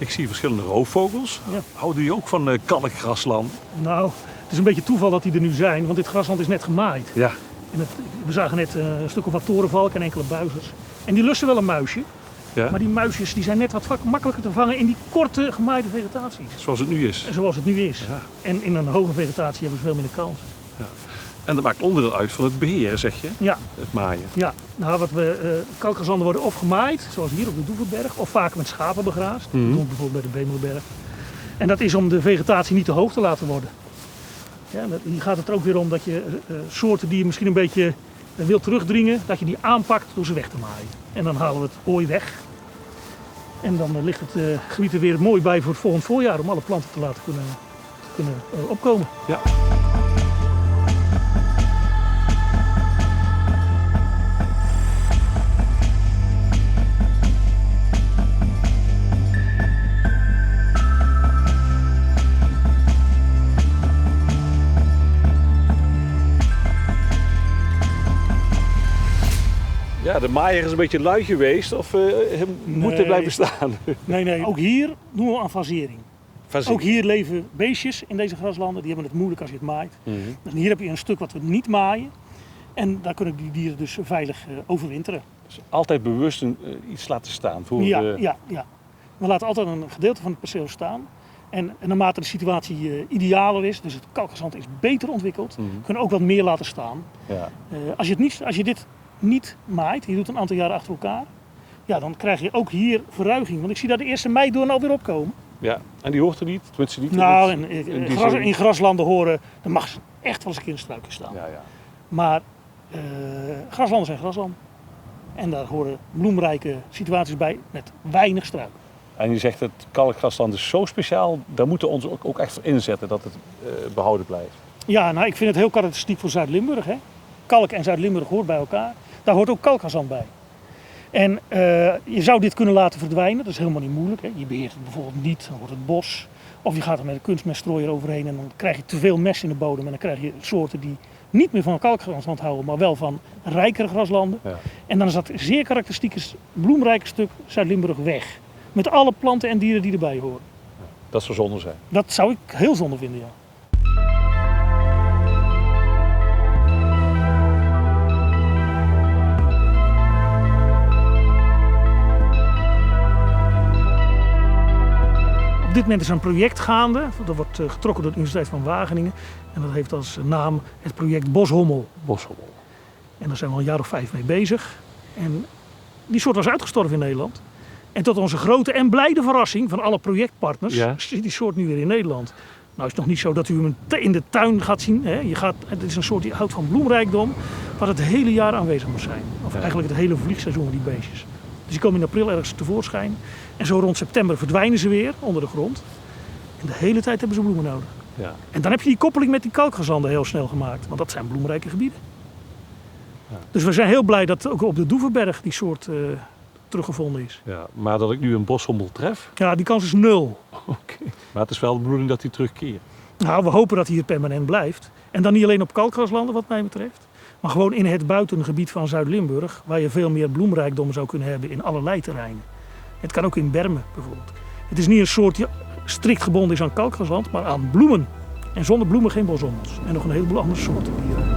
Ik zie verschillende roofvogels. Ja. Houden die ook van kalkgrasland? Nou, het is een beetje toeval dat die er nu zijn, want dit grasland is net gemaaid. Ja. We zagen net een stuk of wat torenvalken en enkele buizers. En die lusten wel een muisje, Ja. maar die muisjes die zijn net wat makkelijker te vangen in die korte gemaaide vegetatie. Zoals het nu is. Zoals het nu is. Ja. En in een hoge vegetatie hebben ze veel minder kans. En dat maakt onderdeel uit van het beheer, zeg je? Ja, Het maaien. ja. Nou, kalkgrazanden worden of gemaaid, zoals hier op de Doevenberg, of vaak met schapen begraasd. Dat doen we bijvoorbeeld bij de Bemelenberg. En dat is om de vegetatie niet te hoog te laten worden. Ja, hier gaat het er ook weer om dat je soorten die je misschien een beetje wil terugdringen, dat je die aanpakt door ze weg te maaien. En dan halen we het hooi weg. En dan ligt het gebied er weer mooi bij voor het volgend voorjaar om alle planten te laten kunnen opkomen. Ja. Ja, de maaier is een beetje lui geweest of moet hij blijven staan? Nee, ook hier doen we aan fasering. Ook hier leven beestjes in deze graslanden, die hebben het moeilijk als je het maait. Dus hier heb je een stuk wat we niet maaien. En daar kunnen die dieren dus veilig overwinteren. Dus altijd bewust iets laten staan. Voor Ja. We laten altijd een gedeelte van het perceel staan. En naarmate de situatie idealer is, dus het kalkgezand is beter ontwikkeld, kunnen we ook wat meer laten staan. Ja. Als je dit niet maait, je doet een aantal jaren achter elkaar, ja, dan krijg je ook hier verruiging. Want ik zie daar de eerste meidoorn alweer opkomen. Ja, en die hoort er niet? Tenminste niet Nou, in in graslanden horen, er mag echt wel eens een keer een struikje staan. Ja. Maar graslanden zijn graslanden. En daar horen bloemrijke situaties bij met weinig struiken. En je zegt het kalkgrasland is zo speciaal, daar moeten we ons ook echt voor inzetten dat het behouden blijft. Ja, nou, ik vind het heel karakteristiek voor Zuid-Limburg. Hè. Kalk en Zuid-Limburg hoort bij elkaar. Daar hoort ook kalkgrazand bij. En je zou dit kunnen laten verdwijnen, dat is helemaal niet moeilijk. Hè. Je beheert het bijvoorbeeld niet, dan wordt het bos. Of je gaat er met een kunstmeststrooier overheen en dan krijg je te veel mest in de bodem. En dan krijg je soorten die niet meer van kalkgrasland houden, maar wel van rijkere graslanden. Ja. En dan is dat zeer karakteristieke bloemrijke stuk Zuid-Limburg weg. Met alle planten en dieren die erbij horen. Dat zou zonde zijn. Dat zou ik heel zonde vinden, ja. Op dit moment is er een project gaande. Dat wordt getrokken door de Universiteit van Wageningen. En dat heeft als naam het project Boshommel. Boshommel. En daar zijn we al een jaar of 5 mee bezig. En die soort was uitgestorven in Nederland. En tot onze grote en blijde verrassing van alle projectpartners zit die soort nu weer in Nederland. Nou is het nog niet zo dat u hem in de tuin gaat zien. Hè. Het is een soort die houdt van bloemrijkdom, wat het hele jaar aanwezig moet zijn. Of eigenlijk het hele vliegseizoen, die beestjes. Dus die komen in april ergens tevoorschijn. En zo rond september verdwijnen ze weer onder de grond. En de hele tijd hebben ze bloemen nodig. Ja. En dan heb je die koppeling met die kalkgrazanden heel snel gemaakt. Want dat zijn bloemrijke gebieden. Ja. Dus we zijn heel blij dat ook op de Doevenberg die soort teruggevonden is. Ja, maar dat ik nu een boshommel tref? Ja, die kans is 0. Oké. Maar het is wel de bedoeling dat hij terugkeert? Nou, we hopen dat hij hier permanent blijft. En dan niet alleen op kalkgraslanden wat mij betreft. Maar gewoon in het buitengebied van Zuid-Limburg. Waar je veel meer bloemrijkdom zou kunnen hebben in allerlei terreinen. Het kan ook in bermen bijvoorbeeld. Het is niet een soort die strikt gebonden is aan kalkgrasland, maar aan bloemen. En zonder bloemen geen boshommels. En nog een heleboel andere soorten dieren.